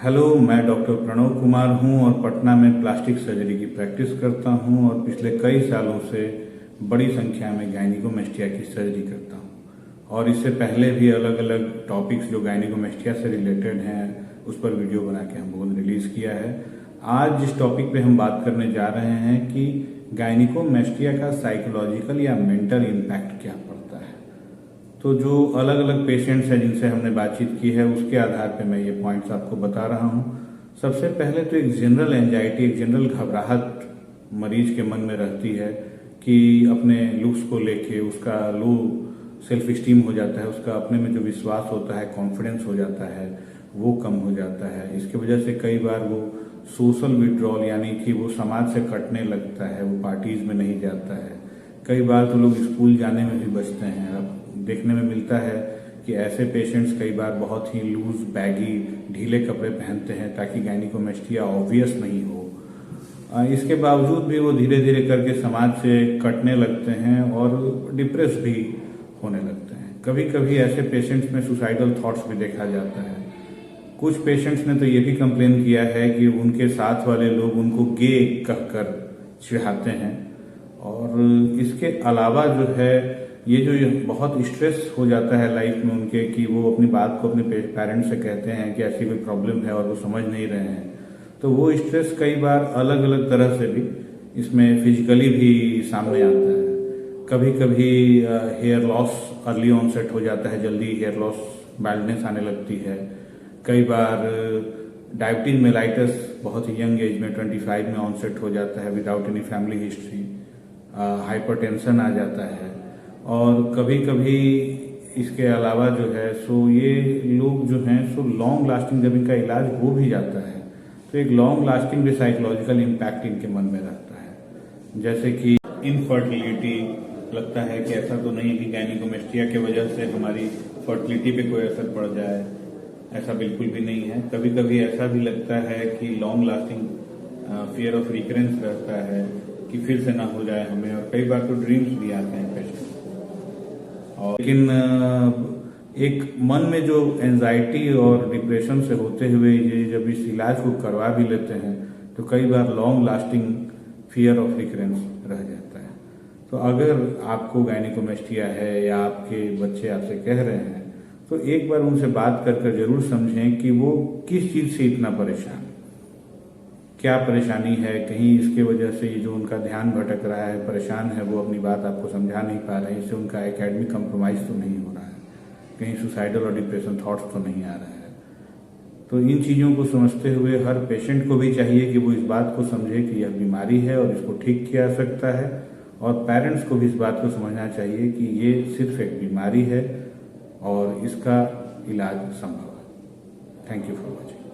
Hello, मैं doctor Pranav Kumar हूं और पटना में प्लास्टिक सर्जरी की प्रैक्टिस करता हूं और पिछले कई सालों से बड़ी संख्या में गायनिकोमेस्टिया की सर्जरी करता हूं। और इससे पहले भी अलग अलग टॉपिक्स जो गायनिकोमेस्टिया से रिलेटेड हैं उस पर वीडियो बना के हम लोगों ने रिलीज किया है। आज जिस टॉपिक पे हम बात करने जा रहे हैं कि गायनिकोमेस्टिया का साइकोलॉजिकल या मेंटल इम्पैक्ट क्या पड़ता है। तो जो अलग अलग पेशेंट्स हैं जिनसे हमने बातचीत की है उसके आधार पे मैं ये पॉइंट्स आपको बता रहा हूँ। सबसे पहले तो एक जनरल एंजाइटी, एक जनरल घबराहट मरीज के मन में रहती है कि अपने लुक्स को लेके उसका लो सेल्फ स्टीम हो जाता है, उसका अपने में जो विश्वास होता है, कॉन्फिडेंस हो जाता है, वो कम हो जाता है। इसकी वजह से कई बार वो सोशल विड्रॉल यानी कि वो समाज से कटने लगता है, वो पार्टीज में नहीं जाता है। कई बार तो लोग स्कूल जाने में भी बचते हैं। अब देखने में मिलता है कि ऐसे पेशेंट्स कई बार बहुत ही लूज, बैगी, ढीले कपड़े पहनते हैं ताकि गायनिकोमेस्टिया ऑब्वियस नहीं हो। इसके बावजूद भी वो धीरे धीरे करके समाज से कटने लगते हैं और डिप्रेस भी होने लगते हैं। कभी कभी ऐसे पेशेंट्स में सुसाइडल थॉट्स भी देखा जाता है। कुछ पेशेंट्स ने तो ये भी कंप्लेन किया है कि उनके साथ वाले लोग उनको गे कहकर चिढ़ाते हैं। और इसके अलावा जो है ये जो बहुत स्ट्रेस हो जाता है लाइफ में उनके कि वो अपनी बात को अपने पेरेंट्स से कहते हैं कि ऐसी कोई प्रॉब्लम है और वो समझ नहीं रहे हैं। तो वो स्ट्रेस कई बार अलग अलग तरह से भी इसमें फिजिकली भी सामने आता है। कभी कभी हेयर लॉस अर्ली ऑनसेट हो जाता है, जल्दी हेयर लॉस, बाल्डनेस आने लगती है। कई बार डायबिटीज मेलाइटस बहुत ही यंग एज में 25 में ऑनसेट हो जाता है without any family history. Hypertension आ जाता है। और कभी कभी इसके अलावा जो है सो ये लोग जो हैं सो लॉन्ग लास्टिंग जब इनका इलाज हो भी जाता है तो एक लॉन्ग लास्टिंग भी साइकोलॉजिकल इम्पैक्ट इनके मन में रहता है। जैसे कि इनफर्टिलिटी, लगता है कि ऐसा तो नहीं कि गायनिकोमेस्टिया की वजह से हमारी फर्टिलिटी पे कोई असर पड़ जाए, ऐसा बिल्कुल भी नहीं है। कभी कभी ऐसा भी लगता है कि long lasting fear of recurrence रहता है कि फिर से ना हो जाए हमें, और कई बार तो ड्रीम्स भी आते हैं पेशेंट। और लेकिन एक मन में जो एंजाइटी और डिप्रेशन से होते हुए ये जब इस इलाज को करवा भी लेते हैं तो कई बार long lasting fear of recurrence रह जाता है। तो अगर आपको गायनिकोमेस्टिया है या आपके बच्चे आपसे कह रहे हैं तो एक बार उनसे बात कर जरूर समझें कि वो किस चीज से इतना परेशान, क्या परेशानी है। कहीं इसके वजह से ये जो उनका ध्यान भटक रहा है, परेशान है, वो अपनी बात आपको समझा नहीं पा रहे हैं, इससे उनका एकेडमिक कंप्रोमाइज तो नहीं हो रहा है, कहीं सुसाइडल और डिप्रेशन थॉट्स तो नहीं आ रहा है। तो इन चीज़ों को समझते हुए हर पेशेंट को भी चाहिए कि वो इस बात को समझे कि यह बीमारी है और इसको ठीक किया जा सकता है। और पेरेंट्स को भी इस बात को समझना चाहिए कि ये सिर्फ एक बीमारी है और इसका इलाज संभव है। Thank you for watching.